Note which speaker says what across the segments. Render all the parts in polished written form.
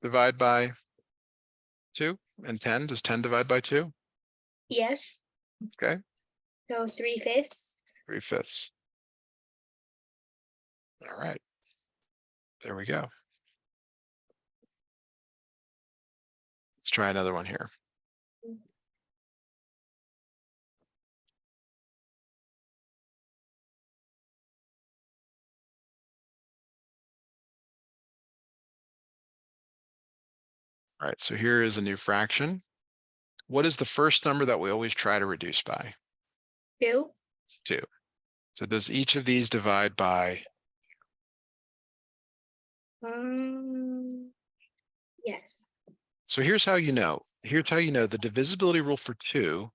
Speaker 1: divide by 2? And 10, does 10 divide by 2?
Speaker 2: Yes.
Speaker 1: Okay,
Speaker 2: So 3/5.
Speaker 1: 3/5. All right, there we go. Let's try another one here. All right, so here is a new fraction. What is the first number that we always try to reduce by?
Speaker 2: 2.
Speaker 1: 2. So does each of these divide by?
Speaker 2: Yes.
Speaker 1: So here's how you know. Here's how you know the divisibility rule for 2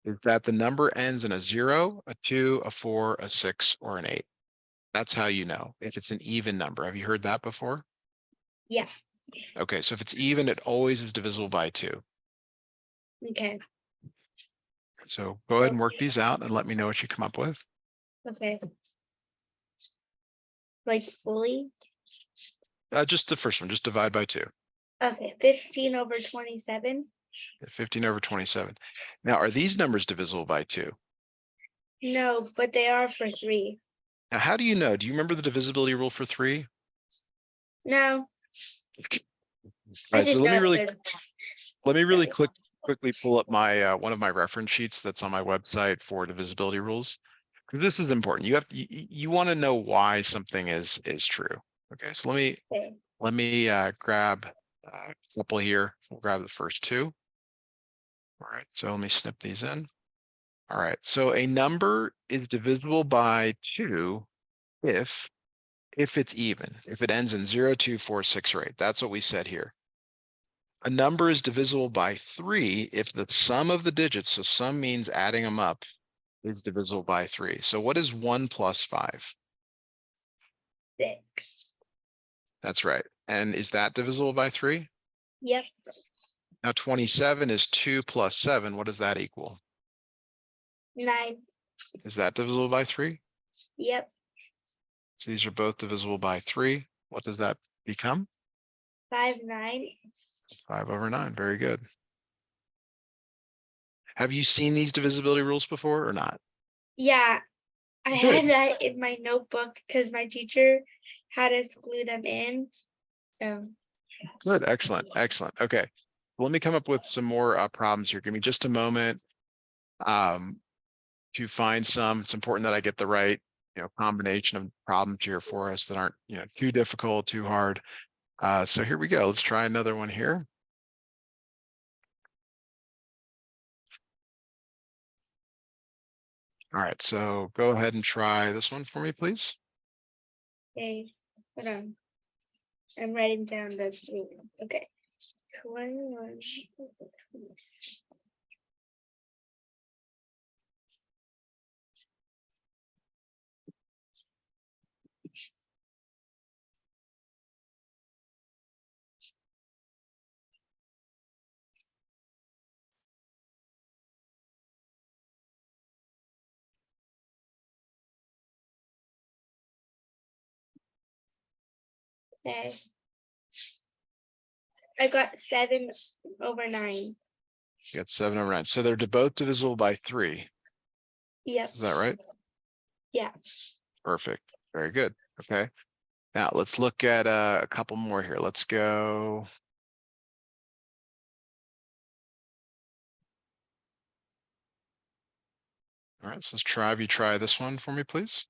Speaker 1: is that the number ends in a 0, a 2, a 4, a 6, or an 8. That's how you know if it's an even number. Have you heard that before?
Speaker 2: Yes.
Speaker 1: Okay, so if it's even, it always is divisible by 2.
Speaker 2: Okay.
Speaker 1: So go ahead and work these out and let me know what you come up with.
Speaker 2: Okay. Like fully?
Speaker 1: Just the first one, just divide by 2.
Speaker 2: Okay. 15/27.
Speaker 1: 15 over 27. Now, are these numbers divisible by 2?
Speaker 2: No, but they are for 3.
Speaker 1: Now, how do you know? Do you remember the divisibility rule for 3?
Speaker 2: No.
Speaker 1: All
Speaker 2: I
Speaker 1: right, so
Speaker 2: just
Speaker 1: let me
Speaker 2: know
Speaker 1: really
Speaker 2: there's
Speaker 1: quickly pull up my one of my reference sheets that's on my website for divisibility rules, because this is important. You want to know why something is true. Okay, so
Speaker 2: okay.
Speaker 1: let me grab a couple here. We'll grab the first 2. All right, so let me snip these in. All right, so a number is divisible by 2 if it's even, if it ends in 0, 2, 4, 6, or 8. That's what we said here. A number is divisible by 3 if the sum of the digits, so sum means adding them up, is divisible by 3. So what is 1 plus 5?
Speaker 2: 6.
Speaker 1: That's right. And is that divisible by 3?
Speaker 2: Yep.
Speaker 1: Now 27 is 2 plus 7. What does that equal?
Speaker 2: 9.
Speaker 1: Is that divisible by 3?
Speaker 2: Yep.
Speaker 1: So these are both divisible by 3. What does that become?
Speaker 2: 5/9.
Speaker 1: 5 over 9. Very good. Have you seen these divisibility rules before or not?
Speaker 2: Yeah, I
Speaker 1: Good.
Speaker 2: had that in my notebook because my teacher had us glue them in. So
Speaker 1: Good. Excellent. Excellent. Okay. Let me come up with some more problems here. Give me just a moment to find some. It's important that I get the right, combination of problems here for us that aren't, too difficult, too hard. So here we go. Let's try another one here. All right. So go ahead and try this one for me, please.
Speaker 2: okay, hold on. I'm writing down the okay. 21. Okay. I got 7/9.
Speaker 1: You got 7 over 9. So they're both divisible by 3.
Speaker 2: Yep.
Speaker 1: Is that right?
Speaker 2: Yeah.
Speaker 1: Perfect. Very good. Okay. Now let's look at a couple more here. Let's go. All right, so let's have you try this one for me, please.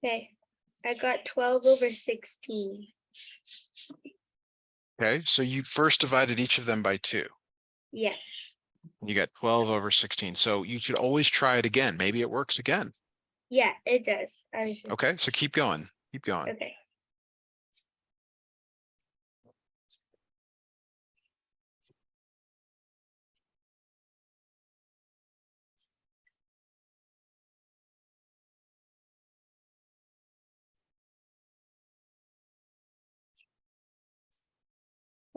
Speaker 2: Okay. I got 12/16.
Speaker 1: Okay, so you first divided each of them by 2.
Speaker 2: Yes.
Speaker 1: You got 12 over 16. So you should always try it again. Maybe it works again.
Speaker 2: Yeah, it does. Obviously.
Speaker 1: Okay, so keep going. Keep going.
Speaker 2: Okay.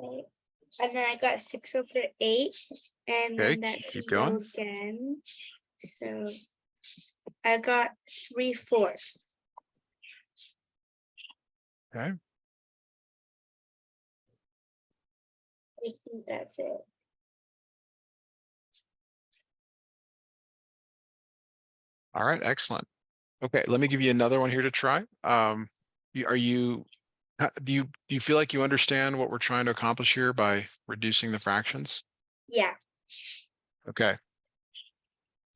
Speaker 2: Okay. And then I got 6 over 8, and
Speaker 1: Okay,
Speaker 2: then that
Speaker 1: keep
Speaker 2: can go
Speaker 1: going.
Speaker 2: again. So I got 3/4.
Speaker 1: Okay.
Speaker 2: I think that's it.
Speaker 1: All right, excellent. Okay, let me give you another one here to try. Are you, do you feel like you understand what we're trying to accomplish here by reducing the fractions?
Speaker 2: Yeah.
Speaker 1: Okay.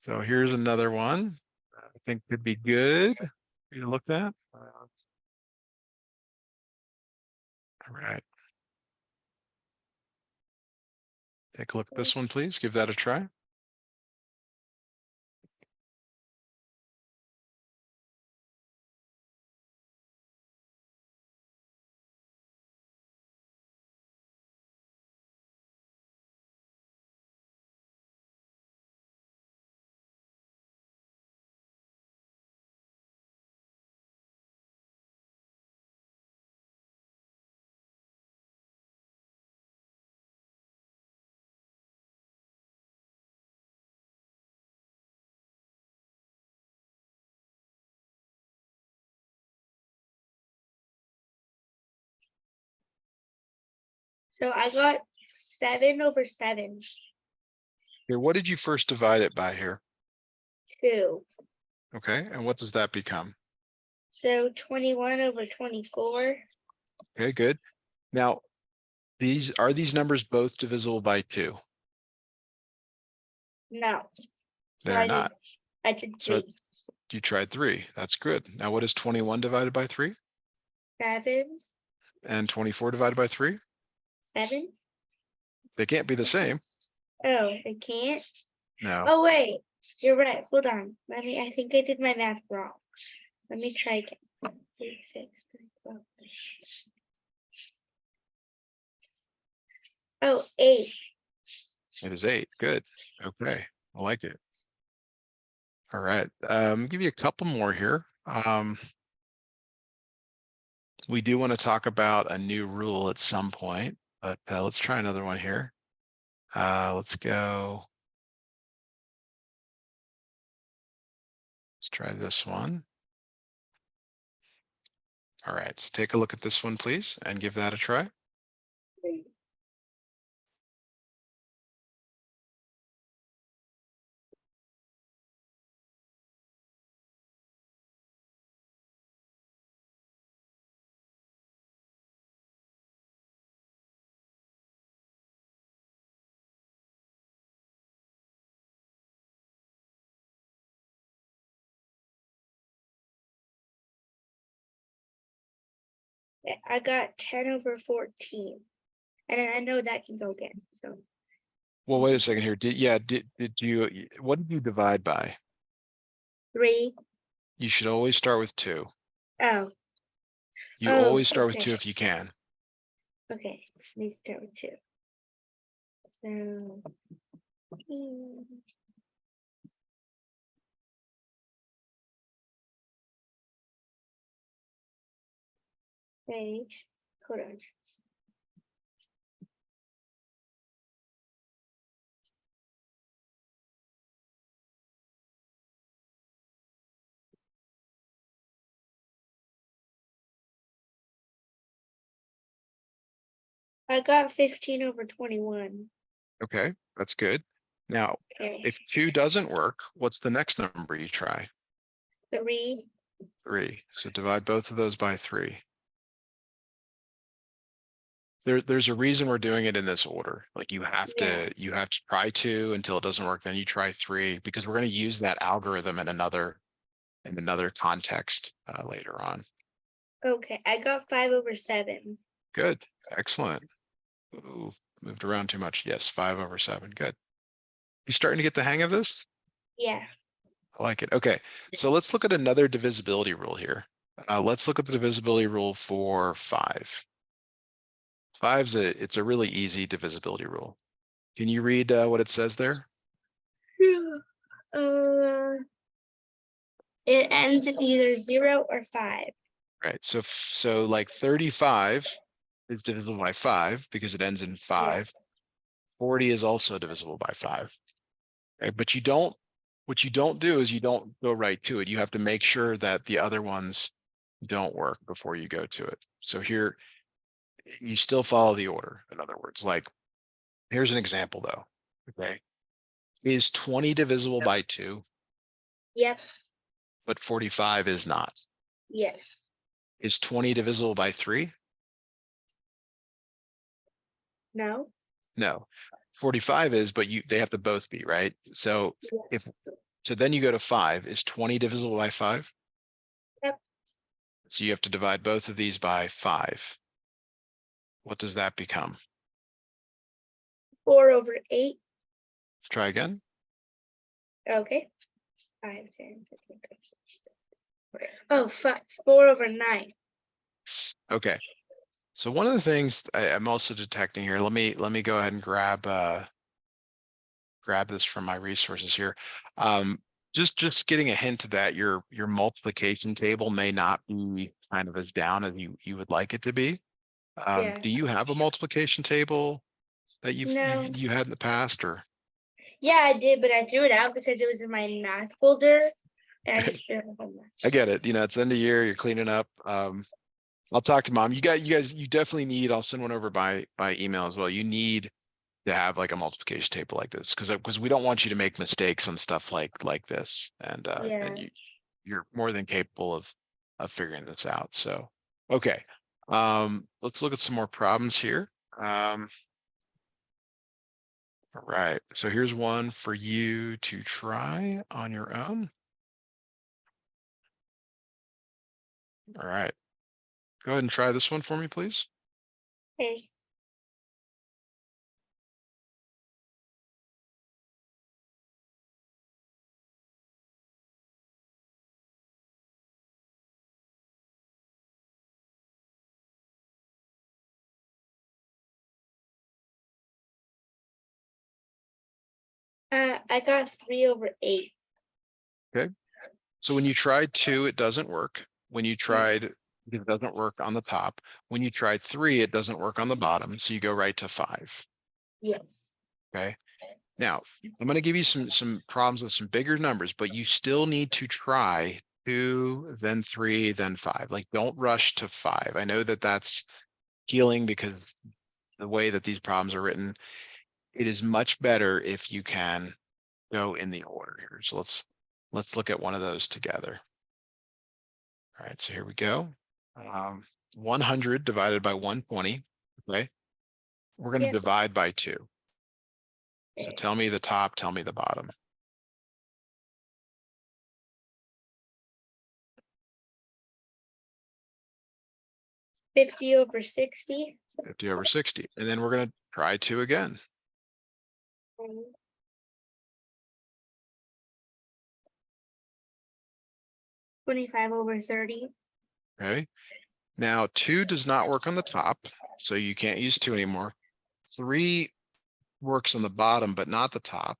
Speaker 1: So here's another one I think could be good for you to look at. All right. Take a look at this one, please. Give that a try.
Speaker 2: So I got 7 over 7.
Speaker 1: Here, what did you first divide it by here?
Speaker 2: 2.
Speaker 1: Okay, and what does that become?
Speaker 2: So 21 over 24.
Speaker 1: Okay, good. Now, are these numbers both divisible by 2?
Speaker 2: No. So
Speaker 1: They're not.
Speaker 2: I did
Speaker 1: So
Speaker 2: 3.
Speaker 1: you tried 3. That's good. Now, what is 21 divided by 3?
Speaker 2: 7.
Speaker 1: And 24 divided by 3?
Speaker 2: 7.
Speaker 1: They can't be the same.
Speaker 2: Oh, I can't.
Speaker 1: No.
Speaker 2: Oh wait, you're right. Hold on. I think I did my math wrong. Let me try again. 3, 6, 12. Oh, 8.
Speaker 1: It is 8. Good. Okay. I like it. All right. Give you a couple more here. We do want to talk about a new rule at some point, but let's try another one here. Let's go. Let's try this one. All right, so take a look at this one, please, and give that a try.
Speaker 2: I got 10 over 14. And I know that can go again. So
Speaker 1: Well, wait a second here. Did you, what did you divide by?
Speaker 2: 3.
Speaker 1: You should always start with 2.
Speaker 2: Oh.
Speaker 1: You
Speaker 2: Oh,
Speaker 1: always start with
Speaker 2: okay.
Speaker 1: 2 if you can.
Speaker 2: Okay. Let me start with 2. So. Page. Hold on. I got 15 over 21.
Speaker 1: Okay, that's good. Now,
Speaker 2: Okay.
Speaker 1: if 2 doesn't work, what's the next number you try?
Speaker 2: 3.
Speaker 1: 3. So divide both of those by 3. There's a reason we're doing it in this order. Like you have to try 2 until it doesn't work, then you try 3, because we're going to use that algorithm in another context later on.
Speaker 2: Okay, I got 5 over 7.
Speaker 1: Good, excellent. Ooh, moved around too much. Yes, 5 over 7. Good. You starting to get the hang of this?
Speaker 2: Yeah.
Speaker 1: I like it. Okay, so let's look at another divisibility rule here. Let's look at the divisibility rule for 5. 5's it's a really easy divisibility rule. Can you read what it says there?
Speaker 2: It ends in either 0 or 5.
Speaker 1: Right. So like 35 is divisible by 5 because it ends in 5. 40 is also divisible by 5. Okay, but what you don't do is you don't go right to it. You have to make sure that the other ones don't work before you go to it. So here, you still follow the order. In other words, like, here's an example though. Okay. Is 20 divisible by 2,
Speaker 2: Yep.
Speaker 1: but 45 is not?
Speaker 2: Yes.
Speaker 1: Is 20 divisible by 3?
Speaker 2: No.
Speaker 1: No. 45 is, but they have to both be, right? So if so then you go to 5. Is 20 divisible by 5?
Speaker 2: Yep.
Speaker 1: So you have to divide both of these by 5. What does that become?
Speaker 2: 4/8.
Speaker 1: Try again.
Speaker 2: Okay. 5, 10, 15, 20. Oh, 4/9.
Speaker 1: Okay. So one of the things I'm also detecting here, let me go ahead and grab this from my resources here. Just getting a hint that your multiplication table may not be kind of as down as you would like it to be.
Speaker 2: Yeah.
Speaker 1: Do you have a multiplication table that
Speaker 2: No.
Speaker 1: you had in the past, or?
Speaker 2: Yeah, I did, but I threw it out because it was in my math folder. And I just didn't have math.
Speaker 1: I get it. It's the end of the year, you're cleaning up. I'll talk to mom. You guys, you definitely need, I'll send one over by email as well. You need to have like a multiplication table like this because we don't want you to make mistakes on stuff like this. And
Speaker 2: Yeah.
Speaker 1: you're more than capable of figuring this out. So, okay. Let's look at some more problems here. All right. So here's one for you to try on your own. All right. Go ahead and try this one for me, please.
Speaker 2: Okay. I got 3/8.
Speaker 1: Okay. So when you tried 2, it doesn't work. When you tried, it doesn't work on the top. When you tried 3, it doesn't work on the bottom. So you go right to 5.
Speaker 2: Yes.
Speaker 1: Okay. Now I'm going to give you some problems with some bigger numbers, but you still need to try 2, then 3, then 5. Like, don't rush to 5. I know that that's healing because the way that these problems are written, it is much better if you can go in the order here. So let's look at one of those together. All right, so here we go. 100 divided by 120. Okay, we're going to
Speaker 2: Yep.
Speaker 1: divide by 2. So
Speaker 2: Okay.
Speaker 1: tell me the top, tell me the bottom.
Speaker 2: 50/60.
Speaker 1: 50 over 60. And then we're going to try 2 again.
Speaker 2: 25/30.
Speaker 1: Okay. Now 2 does not work on the top, so you can't use 2 anymore. 3 works on the bottom, but not the top.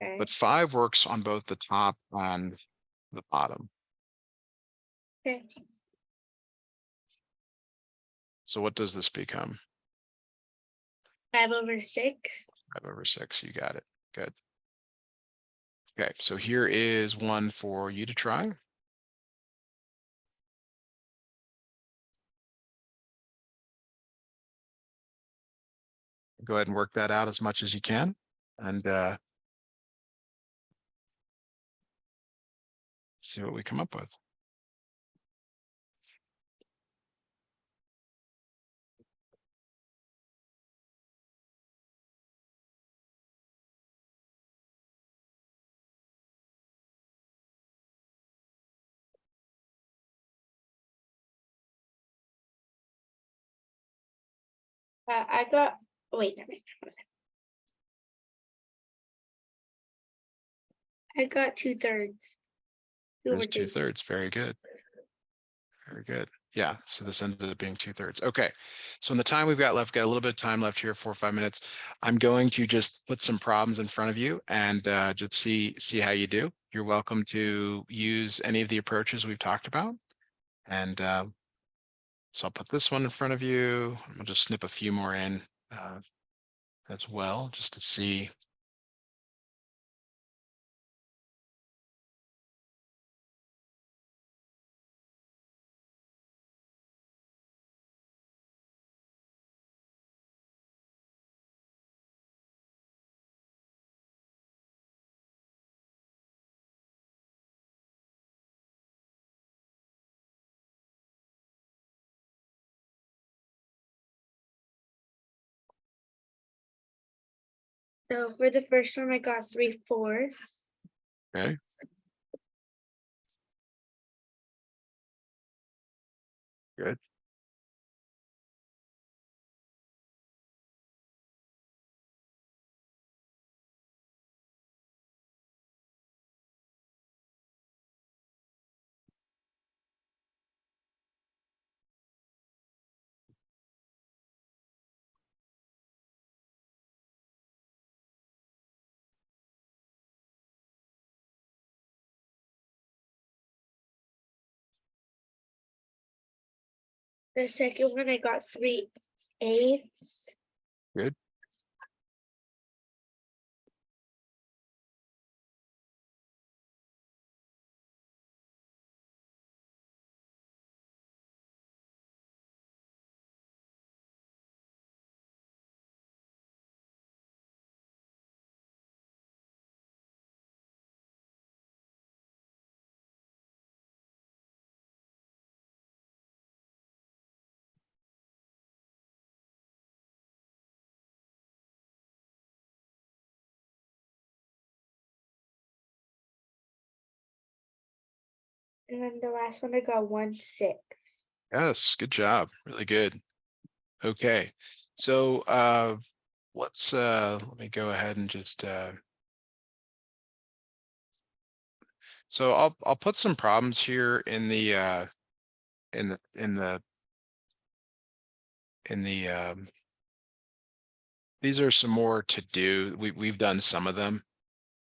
Speaker 2: Okay.
Speaker 1: But 5 works on both the top and the bottom.
Speaker 2: Okay.
Speaker 1: So what does this become?
Speaker 2: 5/6.
Speaker 1: 5 over 6. You got it. Good. Okay, so here is one for you to try. Go ahead and work that out as much as you can. And see what we come up with.
Speaker 2: I got. Wait a minute. I got 2/3.
Speaker 1: There's 2/3. Very good. Very good. Yeah, so this ended up being 2/3. Okay, so in the time we've got left, got a little bit of time left here, 4 or 5 minutes. I'm going to just put some problems in front of you and just see how you do. You're welcome to use any of the approaches we've talked about. And So I'll put this one in front of you. I'll just snip a few more in as well, just to see.
Speaker 2: So for the first one, I got 3/4.
Speaker 1: Okay. Good.
Speaker 2: The second one, I got 3/8.
Speaker 1: Good.
Speaker 2: And then the last one, I got 1/6.
Speaker 1: Yes, good job. Really good. Okay. So let me go ahead and just so I'll put some problems here in the these are some more to do. We've done some of them.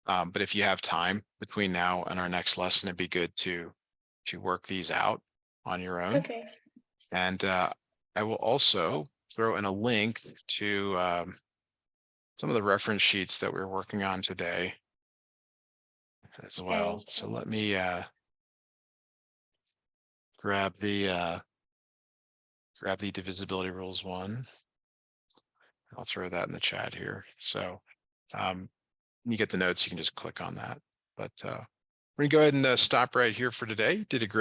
Speaker 1: But if you have time between now and our next lesson, it'd be good to work these out on your own.
Speaker 2: Okay.
Speaker 1: And I will also throw in a link to some of the reference sheets that we're working on today as well. So let me grab the divisibility rules one. I'll throw that in the chat here. So when you get the notes, you can just click on that. But we're gonna go ahead and stop right here for today. Did a great